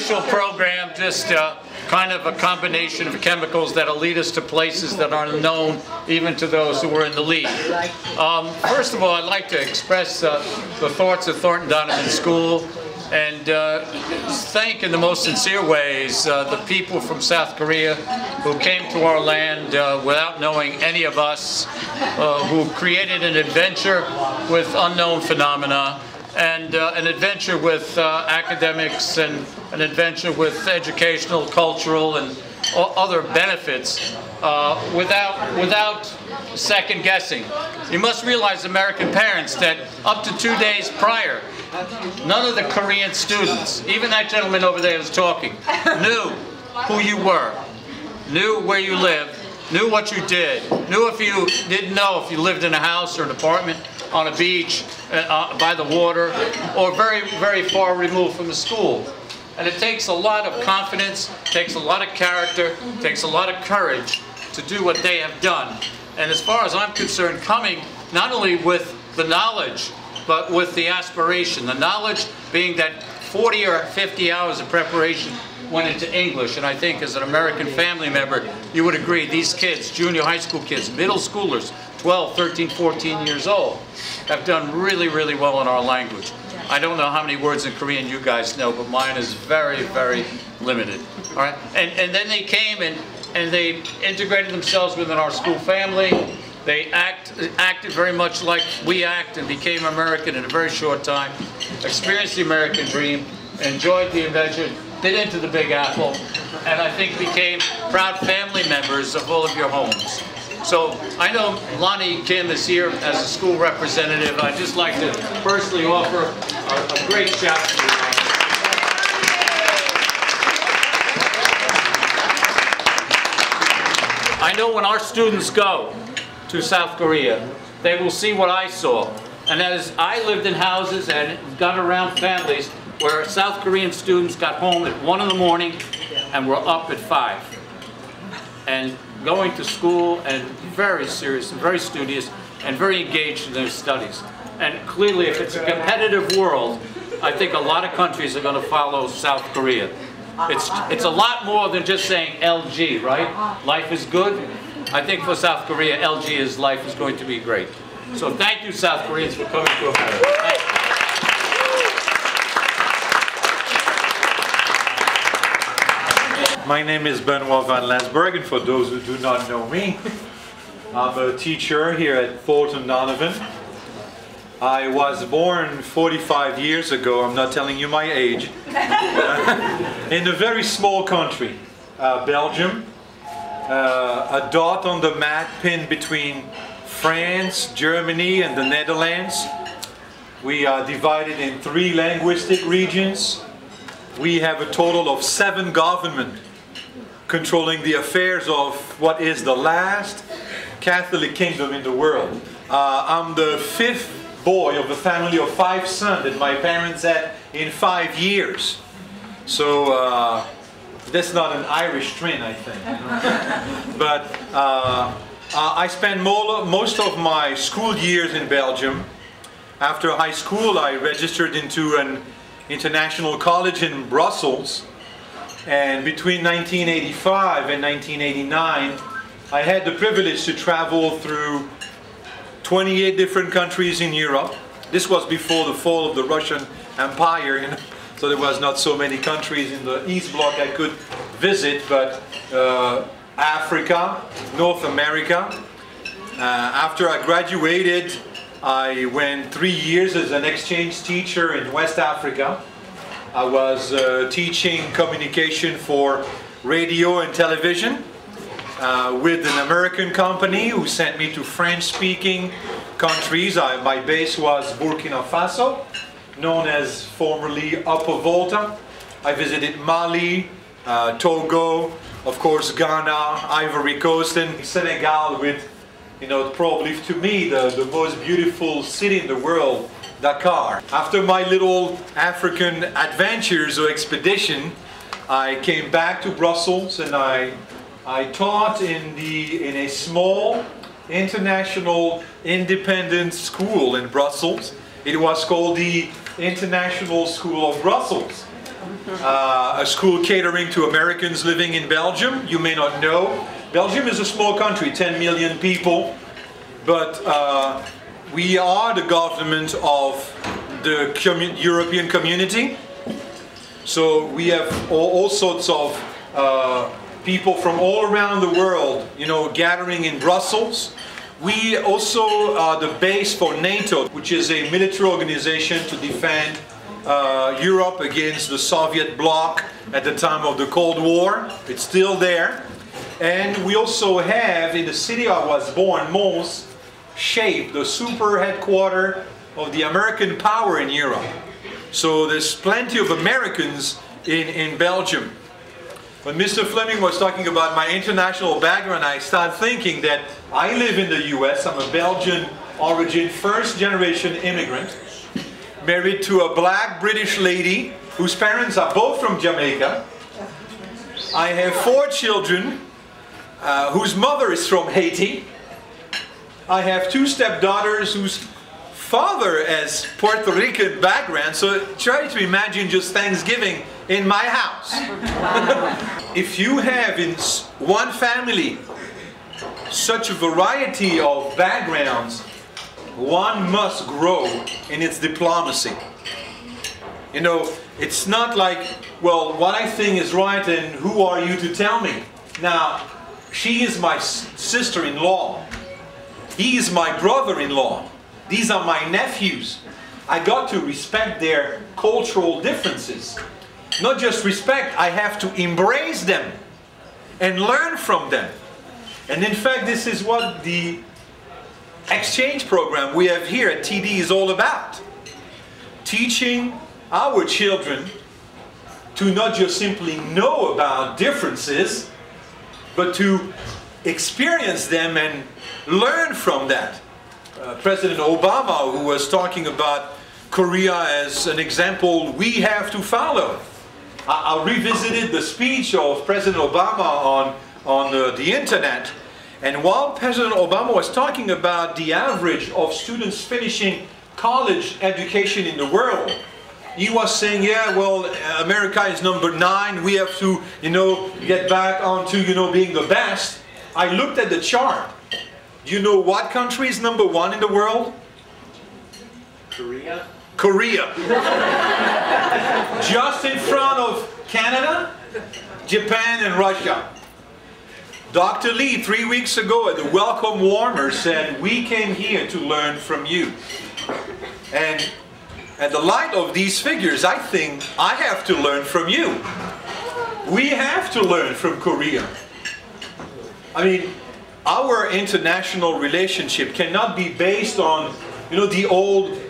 initial program, just kind of a combination of chemicals that'll lead us to places that are unknown even to those who were in the lead. First of all, I'd like to express the thoughts of Thornton Donovan School and thank in the most sincere ways the people from South Korea who came to our land without knowing any of us, who created an adventure with unknown phenomena, and an adventure with academics, and an adventure with educational, cultural, and other benefits without second guessing. You must realize, American parents, that up to 2 days prior, none of the Korean students, even that gentleman over there who's talking, knew who you were, knew where you lived, knew what you did, knew if you didn't know if you lived in a house or an apartment, on a beach, by the water, or very, very far removed from the school. And it takes a lot of confidence, takes a lot of character, takes a lot of courage to do what they have done. And as far as I'm concerned, coming not only with the knowledge, but with the aspiration. The knowledge being that 40 or 50 hours of preparation went into English, and I think as an American family member, you would agree, these kids, junior high school kids, middle schoolers, 12, 13, 14 years old, have done really, really well in our language. I don't know how many words in Korean you guys know, but mine is very, very limited. All right, and then they came and they integrated themselves within our school family. They acted very much like we act and became American in a very short time, experienced the American dream, enjoyed the adventure, bit into the Big Apple, and I think became proud family members of all of your homes. So I know Lonnie Kim is here as a school representative. I'd just like to personally offer a great shout to you. I know when our students go to South Korea, they will see what I saw. And as I lived in houses and got around families where South Korean students got home at 1 in the morning and were up at 5. And going to school and very serious and very studious and very engaged in their studies. And clearly, if it's a competitive world, I think a lot of countries are going to follow South Korea. It's a lot more than just saying LG, right? Life is good. I think for South Korea, LG is life is going to be great. So thank you, South Koreans, for coming to America. Thank you. My name is Benoit van Lensburg, and for those who do not know me, I'm a teacher here at Thornton Donovan. I was born 45 years ago, I'm not telling you my age, in a very small country, Belgium, a dot on the map pinned between France, Germany and the Netherlands. We are divided in 3 linguistic regions. We have a total of 7 governments controlling the affairs of what is the last Catholic kingdom in the world. I'm the 5th boy of a family of 5 sons that my parents had in 5 years. So that's not an Irish trend, I think. But I spent most of my school years in Belgium. After high school, I registered into an international college in Brussels. And between 1985 and 1989, I had the privilege to travel through 28 different countries in Europe. This was before the fall of the Russian Empire, you know? So there was not so many countries in the East Bloc I could visit, but Africa, North America. After I graduated, I went 3 years as an exchange teacher in West Africa. I was teaching communication for radio and television with an American company who sent me to French-speaking countries. My base was Burkina Faso, known as formerly Upper Volta. I visited Mali, Togo, of course Ghana, Ivory Coast, and Senegal with, you know, probably to me the most beautiful city in the world, Dakar. After my little African adventures or expedition, I came back to Brussels and I taught in a small international independent school in Brussels. It was called the International School of Brussels. a school catering to Americans living in Belgium. You may not know. Belgium is a small country, 10 million people, but we are the government of the European community. So we have all sorts of people from all around the world, you know, gathering in Brussels. We also are the base for NATO, which is a military organization to defend Europe against the Soviet bloc at the time of the Cold War. It's still there. And we also have, in the city I was born, Mons, shaped the super headquarters of the American power in Europe. So there's plenty of Americans in Belgium. When Mr. Fleming was talking about my international background, I started thinking that I live in the US. I'm a Belgian origin, first generation immigrant, married to a black British lady whose parents are both from Jamaica. I have 4 children whose mother is from Haiti. I have 2 stepdaughters whose father has Puerto Rican background, so try to imagine just Thanksgiving in my house. If you have in one family such a variety of backgrounds, one must grow in its diplomacy. You know, it's not like, well, what I think is right and who are you to tell me? Now, she is my sister-in-law. He is my brother-in-law. These are my nephews. I got to respect their cultural differences. Not just respect, I have to embrace them and learn from them. And in fact, this is what the exchange program we have here at TD is all about. Teaching our children to not just simply know about differences, but to experience them and learn from that. President Obama, who was talking about Korea as an example we have to follow. I revisited the speech of President Obama on the internet, and while President Obama was talking about the average of students finishing college education in the world, he was saying, yeah, well, America is number 9, we have to, you know, get back onto, you know, being the best. I looked at the chart. Do you know what country is number 1 in the world? Korea? Korea. Just in front of Canada, Japan, and Russia. Dr. Lee, 3 weeks ago at the Welcome Warmer, said, we came here to learn from you. And at the light of these figures, I think I have to learn from you. We have to learn from Korea. I mean, our international relationship cannot be based on, you know, the old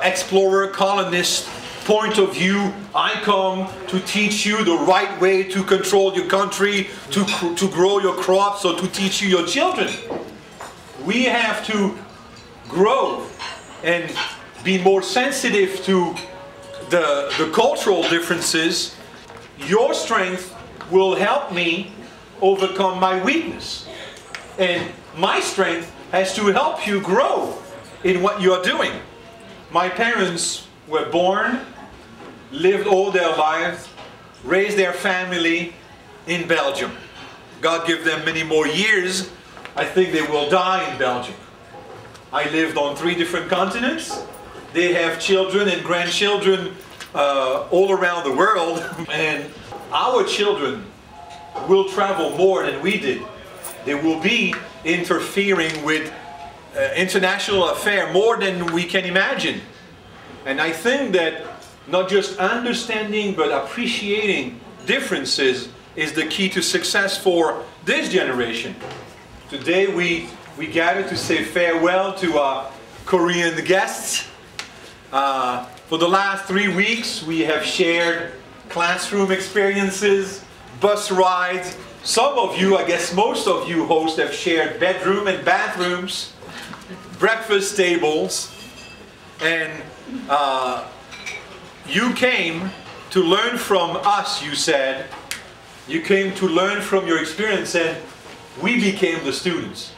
explorer, colonist point of view. I come to teach you the right way to control your country, to grow your crops, or to teach you your children. We have to grow and be more sensitive to the cultural differences. Your strength will help me overcome my weakness. And my strength has to help you grow in what you are doing. My parents were born, lived all their lives, raised their family in Belgium. God give them many more years. I think they will die in Belgium. I lived on 3 different continents. They have children and grandchildren all around the world. And our children will travel more than we did. They will be interfering with international affairs more than we can imagine. And I think that not just understanding but appreciating differences is the key to success for this generation. Today we gather to say farewell to our Korean guests. For the last 3 weeks we have shared classroom experiences, bus rides. Some of you, I guess most of you hosts, have shared bedroom and bathrooms, breakfast tables, and you came to learn from us, you said. You came to learn from your experience, and we became the students.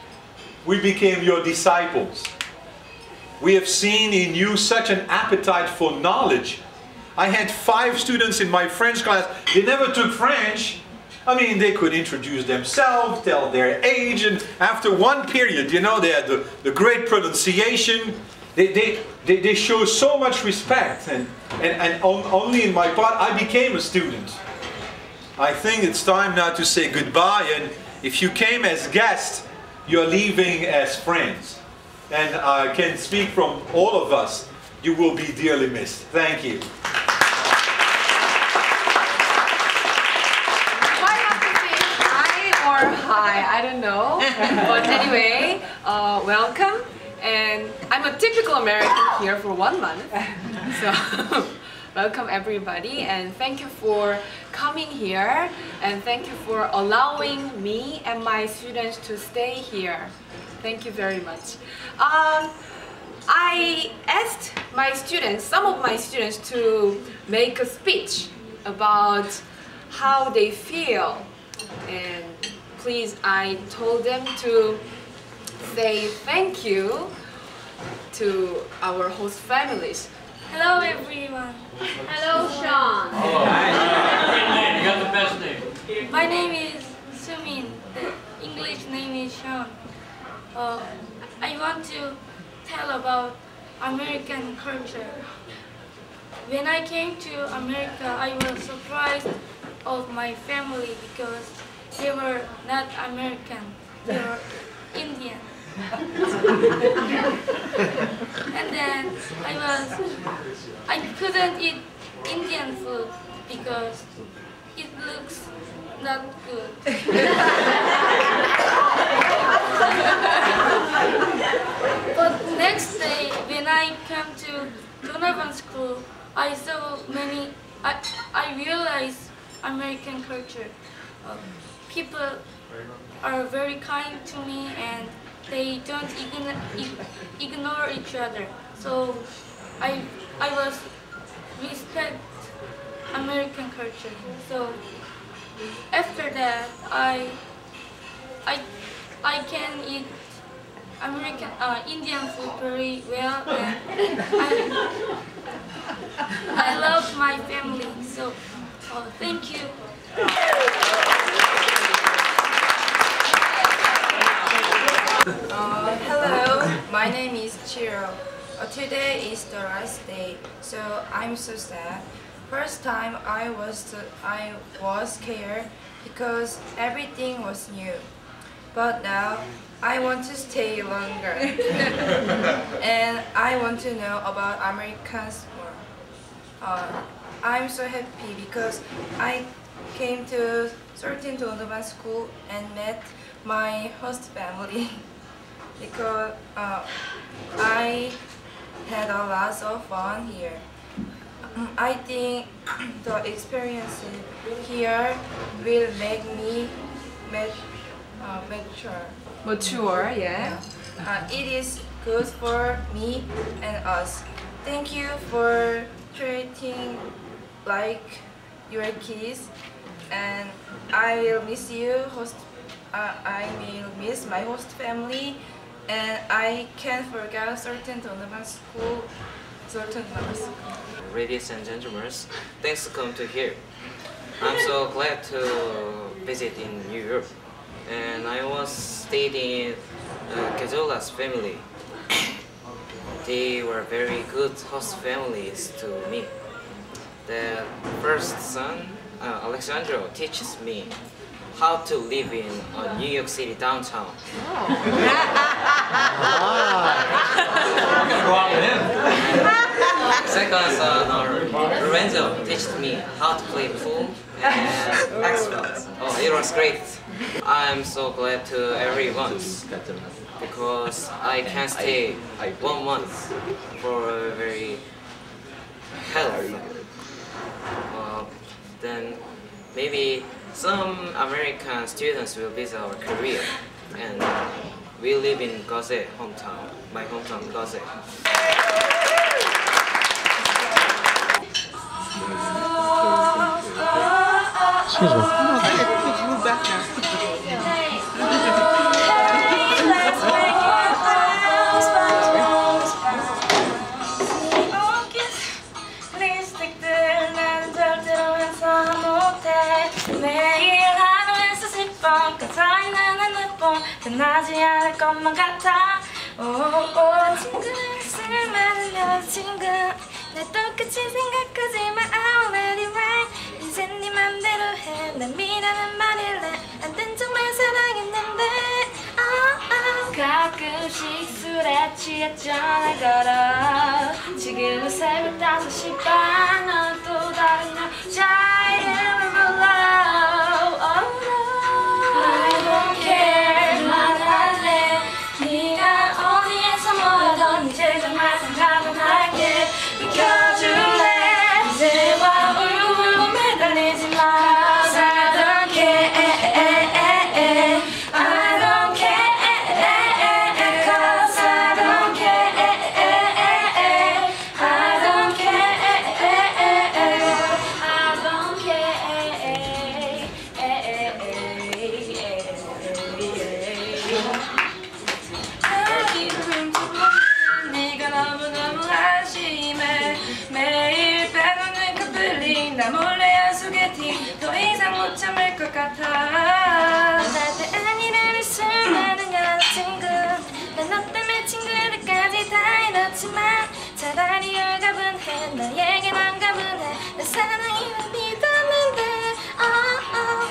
We became your disciples. We have seen in you such an appetite for knowledge. I had 5 students in my French class. They never took French. I mean, they could introduce themselves, tell their age, and after one period, you know, they had the great pronunciation. They show so much respect, and only in my part, I became a student. I think it's time now to say goodbye, and if you came as guests, you're leaving as friends. And I can speak from all of us, you will be dearly missed. Thank you. Hi, I don't know, but anyway, welcome, and I'm a typical American here for 1 month, so welcome everybody, and thank you for coming here, and thank you for allowing me and my students to stay here. Thank you very much. I asked my students, some of my students, to make a speech about how they feel, and please, I told them to say thank you to our host families. Hello everyone. Hello, Sean. Oh, great name. You got the best name. My name is Sumin. The English name is Sean. I want to tell about American culture. When I came to America, I was surprised of my family because they were not American, they were Indian. And then I couldn't eat Indian food because it looks not good. But next day, when I came to Donovan School, I realized American culture. People are very kind to me and they don't ignore each other. So I was respect American culture. So after that, I can eat Indian food very well, and I love my family. So thank you. Hello, my name is Chiro. Today is the last day, so I'm so sad. First time I was scared because everything was new. But now I want to stay longer. And I want to know about Americans more. I'm so happy because I came to 13 Donovan School and met my host family. Because I had a lot of fun here. I think the experience here will make me mature. Mature, yeah. It is good for me and us. Thank you for treating like your kids, and I will miss you, host. I will miss my host family, and I can't forget certain Donovan School, Ladies and gentlemen, thanks to come to here. I'm so glad to visit in New York, and I was staying in Kazola's family. They were very good host families to me. The first son, Alexandro, teaches me how to live in New York City downtown. Second son, Lorenzo, teaches me how to play pool and Xbox. Oh, it was great. I'm so glad to everyone because I can stay 1 month for a very healthy. Then maybe some American students will visit our Korea, and we live in Gose, hometown, my hometown, Gose. Excuse me. Move back Please take the 하지 않을 것만 같아. 친구는 쓸만한 여자친구 날 똑같이 생각하지만 I'm already right. 이젠 네 맘대로 해. 날 미라는 말일래. 안 된 척만 사랑했는데 가끔씩 술에 취해 전화 걸어. 지금은 새벽 5시 반. 넌 또 다른 여자 이름을 불러. I don't care 말할래. 네가 어디에서 뭐하던 이제 정말 생각은 할게. 비켜줄래. 이제와 울고 매달리지 마. I don't care. I don't care. Cause I don't care. I don't care. I don't care. 네가 너무너무 한심해. 매일 빼놓는 커플링 나 몰래 한 소개팅 더 이상 못 참을 것 같아. 절대 아니라는 수많은 여자친구 난 너 때문에 친구들까지 다 잃었지만 차라리 홀가분해. 너에겐 완가분해. 내 사랑이란 믿었는데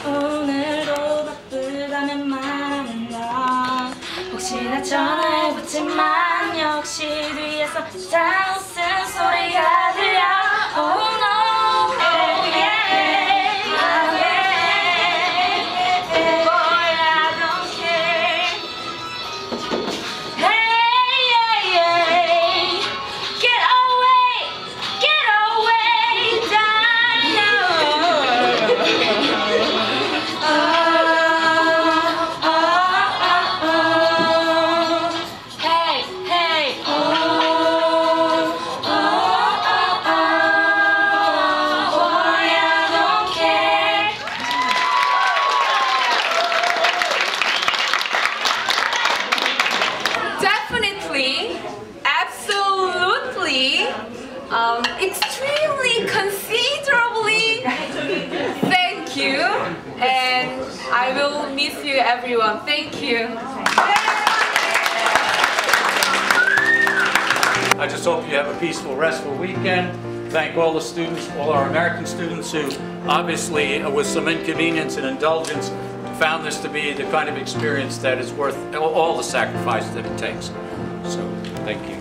오늘도 바쁘다면 말하는 너 혹시나 전화해봤지만 역시 뒤에서 다 웃은 소리가 들려. Oh no. Definitely, absolutely, extremely, considerably, thank you, and I will miss you everyone, thank you. I just hope you have a peaceful, restful weekend. Thank all the students, all our American students who obviously, with some inconvenience and indulgence, found this to be the kind of experience that is worth all the sacrifice that it takes. So, thank you.